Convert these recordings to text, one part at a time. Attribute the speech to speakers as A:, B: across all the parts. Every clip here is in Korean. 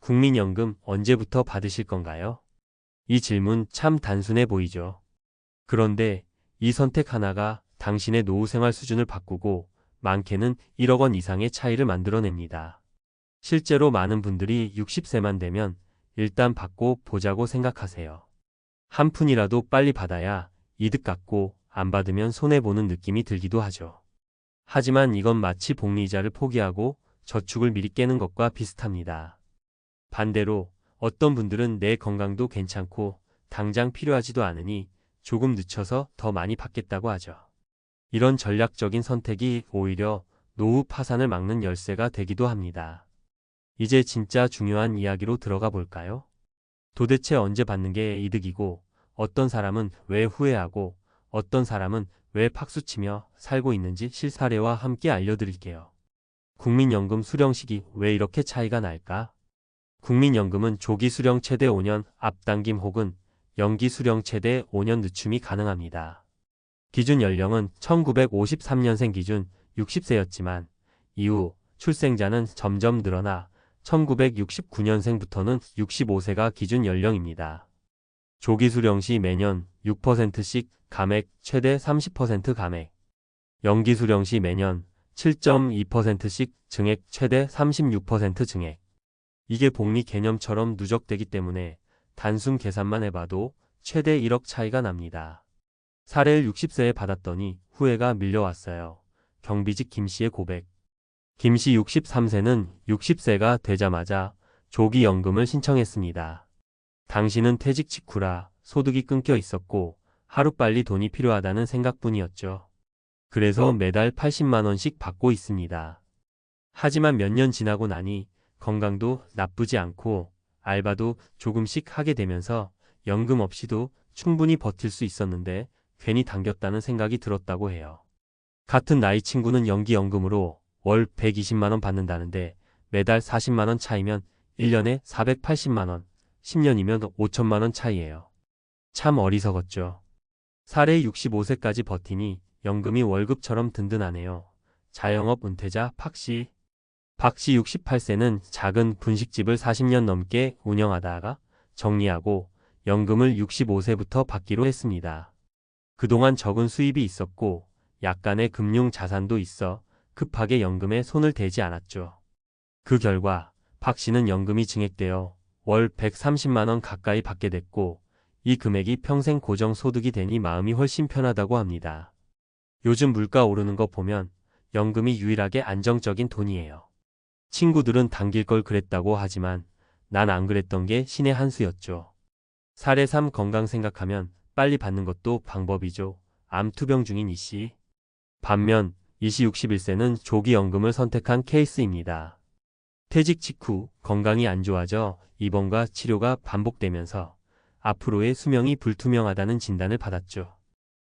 A: 국민연금 언제부터 받으실 건가요? 이 질문 참 단순해 보이죠. 그런데 이 선택 하나가 당신의 노후 생활 수준을 바꾸고 많게는 1억 원 이상의 차이를 만들어냅니다. 실제로 많은 분들이 60세만 되면 일단 받고 보자고 생각하세요. 한 푼이라도 빨리 받아야 이득 같고 안 받으면 손해보는 느낌이 들기도 하죠. 하지만 이건 마치 복리이자를 포기하고 저축을 미리 깨는 것과 비슷합니다. 반대로 어떤 분들은 내 건강도 괜찮고 당장 필요하지도 않으니 조금 늦춰서 더 많이 받겠다고 하죠. 이런 전략적인 선택이 오히려 노후 파산을 막는 열쇠가 되기도 합니다. 이제 진짜 중요한 이야기로 들어가 볼까요? 도대체 언제 받는 게 이득이고 어떤 사람은 왜 후회하고 어떤 사람은 왜 팍수치며 살고 있는지 실사례와 함께 알려드릴게요. 국민연금 수령 시기 왜 이렇게 차이가 날까? 국민연금은 조기 수령 최대 5년 앞당김 혹은 연기 수령 최대 5년 늦춤이 가능합니다. 기준 연령은 1953년생 기준 60세였지만 이후 출생자는 점점 늘어나 1969년생부터는 65세가 기준 연령입니다. 조기 수령 시 매년 6%씩 감액 최대 30% 감액, 연기 수령 시 매년 7.2%씩 증액 최대 36% 증액. 이게 복리 개념처럼 누적되기 때문에 단순 계산만 해봐도 최대 1억 차이가 납니다. 사례를 60세에 받았더니 후회가 밀려왔어요. 경비직 김씨의 고백. 김씨 63세는 60세가 되자마자 조기연금을 신청했습니다. 당시는 퇴직 직후라 소득이 끊겨 있었고 하루빨리 돈이 필요하다는 생각뿐이었죠. 그래서 매달 80만 원씩 받고 있습니다. 하지만 몇 년 지나고 나니 건강도 나쁘지 않고 알바도 조금씩 하게 되면서 연금 없이도 충분히 버틸 수 있었는데 괜히 당겼다는 생각이 들었다고 해요. 같은 나이 친구는 연기연금으로 월 120만 원 받는다는데 매달 40만 원 차이면 1년에 480만 원, 10년이면 5천만 원 차이예요. 참 어리석었죠. 사례 65세까지 버티니 연금이 월급처럼 든든하네요. 자영업 은퇴자 박씨. 박씨 68세는 작은 분식집을 40년 넘게 운영하다가 정리하고 연금을 65세부터 받기로 했습니다. 그동안 적은 수입이 있었고 약간의 금융 자산도 있어 급하게 연금에 손을 대지 않았죠. 그 결과 박 씨는 연금이 증액되어 월 130만 원 가까이 받게 됐고 이 금액이 평생 고정소득이 되니 마음이 훨씬 편하다고 합니다. 요즘 물가 오르는 거 보면 연금이 유일하게 안정적인 돈이에요. 친구들은 당길 걸 그랬다고 하지만 난 안 그랬던 게 신의 한 수였죠. 사례 3 건강 생각하면 빨리 받는 것도 방법이죠. 암투병 중인 이씨. 반면 이씨 61세는 조기연금을 선택한 케이스입니다. 퇴직 직후 건강이 안 좋아져 입원과 치료가 반복되면서 앞으로의 수명이 불투명하다는 진단을 받았죠.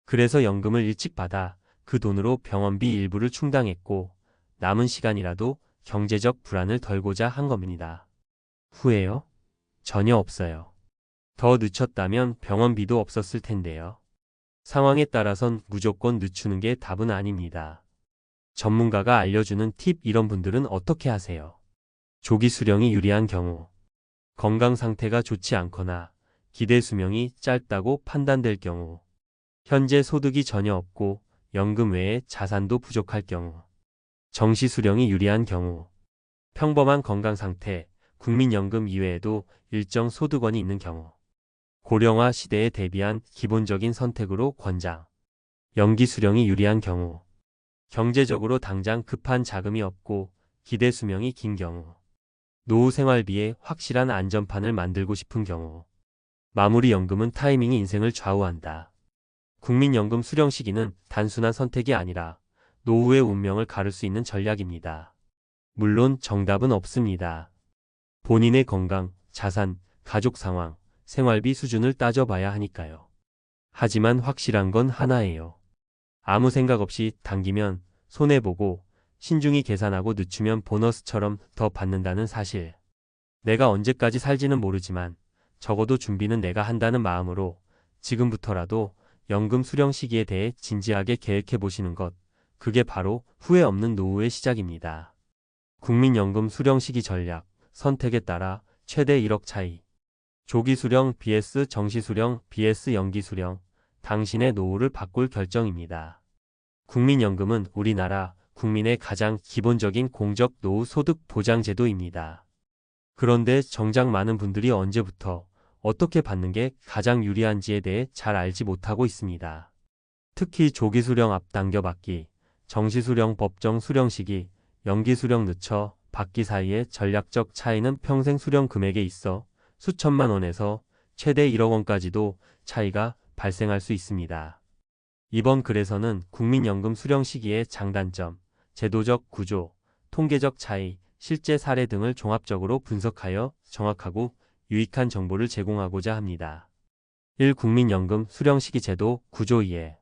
A: 그래서 연금을 일찍 받아 그 돈으로 병원비 일부를 충당했고 남은 시간이라도 경제적 불안을 덜고자 한 겁니다. 후회요? 전혀 없어요. 더 늦췄다면 병원비도 없었을 텐데요. 상황에 따라선 무조건 늦추는 게 답은 아닙니다. 전문가가 알려주는 팁 이런 분들은 어떻게 하세요? 조기 수령이 유리한 경우, 건강 상태가 좋지 않거나 기대 수명이 짧다고 판단될 경우, 현재 소득이 전혀 없고 연금 외에 자산도 부족할 경우, 정시 수령이 유리한 경우, 평범한 건강 상태, 국민연금 이외에도 일정 소득원이 있는 경우, 고령화 시대에 대비한 기본적인 선택으로 권장, 연기 수령이 유리한 경우, 경제적으로 당장 급한 자금이 없고 기대 수명이 긴 경우, 노후 생활비에 확실한 안전판을 만들고 싶은 경우, 마무리 연금은 타이밍이 인생을 좌우한다. 국민연금 수령 시기는 단순한 선택이 아니라 노후의 운명을 가를 수 있는 전략입니다. 물론 정답은 없습니다. 본인의 건강, 자산, 가족 상황, 생활비 수준을 따져봐야 하니까요. 하지만 확실한 건 하나예요. 아무 생각 없이 당기면 손해보고 신중히 계산하고 늦추면 보너스처럼 더 받는다는 사실. 내가 언제까지 살지는 모르지만 적어도 준비는 내가 한다는 마음으로 지금부터라도 연금 수령 시기에 대해 진지하게 계획해 보시는 것. 그게 바로 후회 없는 노후의 시작입니다. 국민연금 수령 시기 전략, 선택에 따라 최대 1억 차이. 조기 수령 vs 정시 수령 vs 연기 수령. 당신의 노후를 바꿀 결정입니다. 국민연금은 우리나라 국민의 가장 기본적인 공적 노후 소득 보장 제도입니다. 그런데 정작 많은 분들이 언제부터 어떻게 받는 게 가장 유리한지에 대해 잘 알지 못하고 있습니다. 특히 조기 수령 앞당겨 받기, 정시 수령 법정 수령 시기, 연기 수령 늦춰 받기 사이의 전략적 차이는 평생 수령 금액에 있어 수천만 원에서 최대 1억 원까지도 차이가 발생할 수 있습니다. 이번 글에서는 국민연금 수령 시기의 장단점, 제도적 구조, 통계적 차이, 실제 사례 등을 종합적으로 분석하여 정확하고 유익한 정보를 제공하고자 합니다. 1. 국민연금 수령 시기 제도 구조 이해.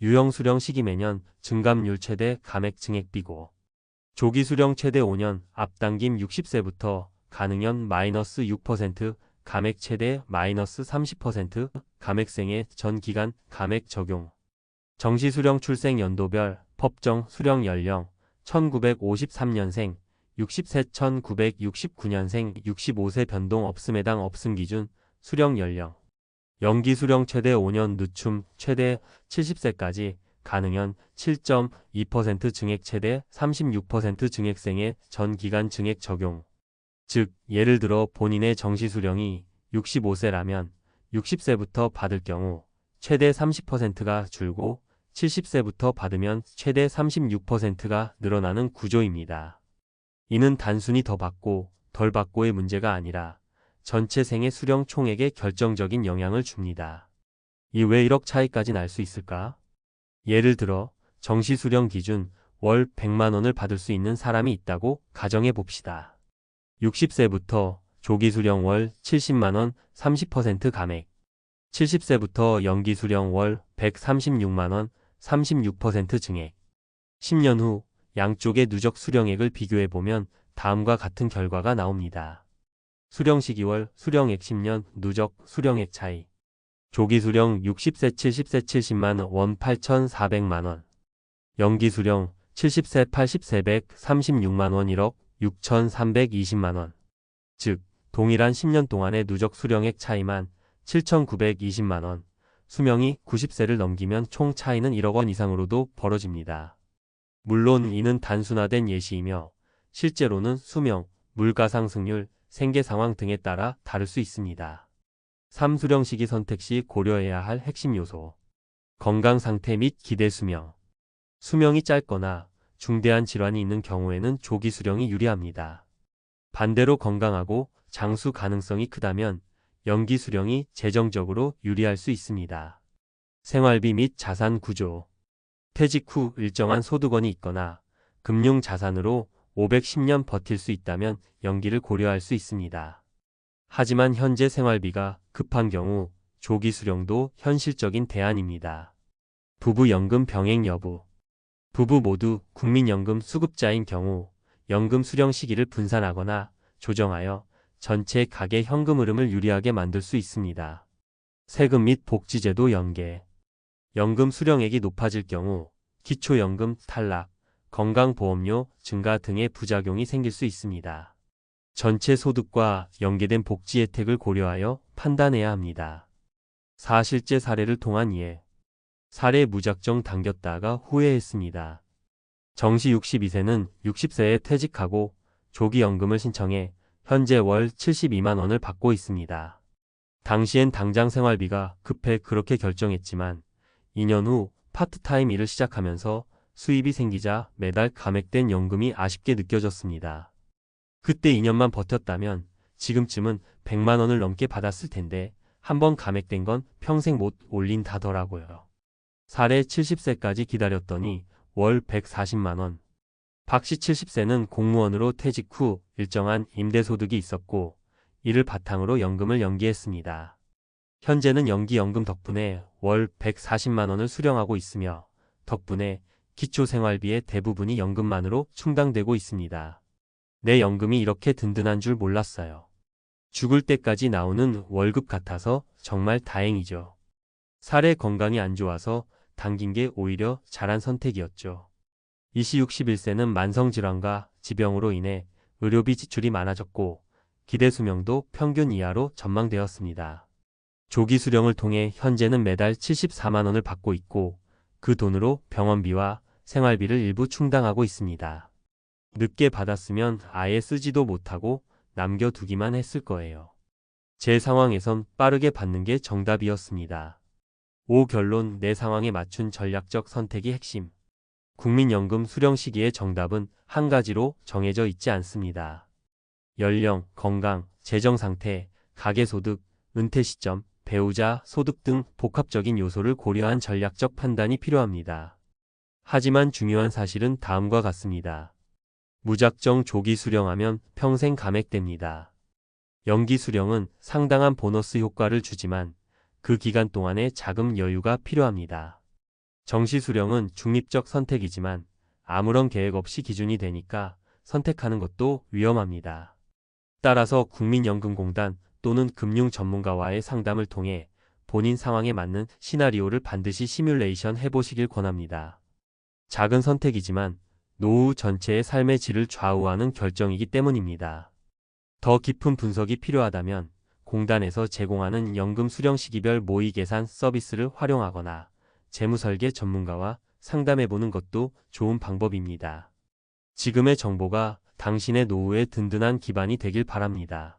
A: 유형 수령 시기 매년 증감률 최대 감액 증액 비고. 조기 수령 최대 5년 앞당김 60세부터 가능연 마이너스 6%, 감액 최대 마이너스 30%, 감액생의 전 기간 감액 적용. 정시 수령 출생 연도별 법정 수령 연령 1953년생, 60세 1969년생 65세 변동 없음 해당 없음 기준 수령 연령. 연기 수령 최대 5년 늦춤 최대 70세까지 가능연 7.2% 증액 최대 36% 증액생의 전 기간 증액 적용. 즉 예를 들어 본인의 정시 수령이 65세라면 60세부터 받을 경우 최대 30%가 줄고 70세부터 받으면 최대 36%가 늘어나는 구조입니다. 이는 단순히 더 받고 덜 받고의 문제가 아니라 전체 생애 수령 총액에 결정적인 영향을 줍니다. 이 왜 1억 차이까지 날 수 있을까? 예를 들어 정시 수령 기준 월 100만 원을 받을 수 있는 사람이 있다고 가정해 봅시다. 60세부터 조기 수령 월 70만 원 30% 감액. 70세부터 연기 수령 월 136만 원 36% 증액. 10년 후 양쪽의 누적 수령액을 비교해 보면 다음과 같은 결과가 나옵니다. 수령 시기월 수령액 10년 누적 수령액 차이. 조기 수령 60세 70세 70만 원 8,400만 원. 연기 수령 70세 80세 136만 원 1억 6,320만 원. 즉 동일한 10년 동안의 누적 수령액 차이만 7,920만 원. 수명이 90세를 넘기면 총 차이는 1억 원 이상으로도 벌어집니다. 물론 이는 단순화된 예시이며 실제로는 수명, 물가 상승률, 생계 상황 등에 따라 다를 수 있습니다. 3. 수령 시기 선택 시 고려해야 할 핵심 요소. 건강 상태 및 기대 수명. 수명이 짧거나 중대한 질환이 있는 경우에는 조기 수령이 유리합니다. 반대로 건강하고 장수 가능성이 크다면 연기 수령이 재정적으로 유리할 수 있습니다. 생활비 및 자산 구조. 퇴직 후 일정한 소득원이 있거나 금융 자산으로 510년 버틸 수 있다면 연기를 고려할 수 있습니다. 하지만 현재 생활비가 급한 경우 조기 수령도 현실적인 대안입니다. 부부 연금 병행 여부. 부부 모두 국민연금 수급자인 경우 연금 수령 시기를 분산하거나 조정하여 전체 가계 현금 흐름을 유리하게 만들 수 있습니다. 세금 및 복지제도 연계. 연금 수령액이 높아질 경우 기초연금 탈락, 건강보험료 증가 등의 부작용이 생길 수 있습니다. 전체 소득과 연계된 복지 혜택을 고려하여 판단해야 합니다. 4. 실제 사례를 통한 이해. 사례 무작정 당겼다가 후회했습니다. 정시 62세는 60세에 퇴직하고 조기연금을 신청해 현재 월 72만 원을 받고 있습니다. 당시엔 당장 생활비가 급해 그렇게 결정했지만 2년 후 파트타임 일을 시작하면서 수입이 생기자 매달 감액된 연금이 아쉽게 느껴졌습니다. 그때 2년만 버텼다면 지금쯤은 100만 원을 넘게 받았을 텐데 한번 감액된 건 평생 못 올린다더라고요. 사례 70세까지 기다렸더니 월 140만 원. 박씨 70세는 공무원으로 퇴직 후 일정한 임대소득이 있었고 이를 바탕으로 연금을 연기했습니다. 현재는 연기연금 덕분에 월 140만 원을 수령하고 있으며 덕분에 기초생활비의 대부분이 연금만으로 충당되고 있습니다. 내 연금이 이렇게 든든한 줄 몰랐어요. 죽을 때까지 나오는 월급 같아서 정말 다행이죠. 사례 건강이 안 좋아서 당긴 게 오히려 잘한 선택이었죠. 이씨 61세는 만성질환과 지병으로 인해 의료비 지출이 많아졌고 기대 수명도 평균 이하로 전망되었습니다. 조기 수령을 통해 현재는 매달 74만 원을 받고 있고 그 돈으로 병원비와 생활비를 일부 충당하고 있습니다. 늦게 받았으면 아예 쓰지도 못하고 남겨두기만 했을 거예요. 제 상황에선 빠르게 받는 게 정답이었습니다. 5. 결론. 내 상황에 맞춘 전략적 선택이 핵심. 국민연금 수령 시기의 정답은 한 가지로 정해져 있지 않습니다. 연령, 건강, 재정 상태, 가계소득, 은퇴 시점, 배우자, 소득 등 복합적인 요소를 고려한 전략적 판단이 필요합니다. 하지만 중요한 사실은 다음과 같습니다. 무작정 조기 수령하면 평생 감액됩니다. 연기 수령은 상당한 보너스 효과를 주지만 그 기간 동안의 자금 여유가 필요합니다. 정시 수령은 중립적 선택이지만 아무런 계획 없이 기준이 되니까 선택하는 것도 위험합니다. 따라서 국민연금공단 또는 금융 전문가와의 상담을 통해 본인 상황에 맞는 시나리오를 반드시 시뮬레이션 해보시길 권합니다. 작은 선택이지만 노후 전체의 삶의 질을 좌우하는 결정이기 때문입니다. 더 깊은 분석이 필요하다면 공단에서 제공하는 연금 수령 시기별 모의 계산 서비스를 활용하거나 재무설계 전문가와 상담해보는 것도 좋은 방법입니다. 지금의 정보가 당신의 노후에 든든한 기반이 되길 바랍니다.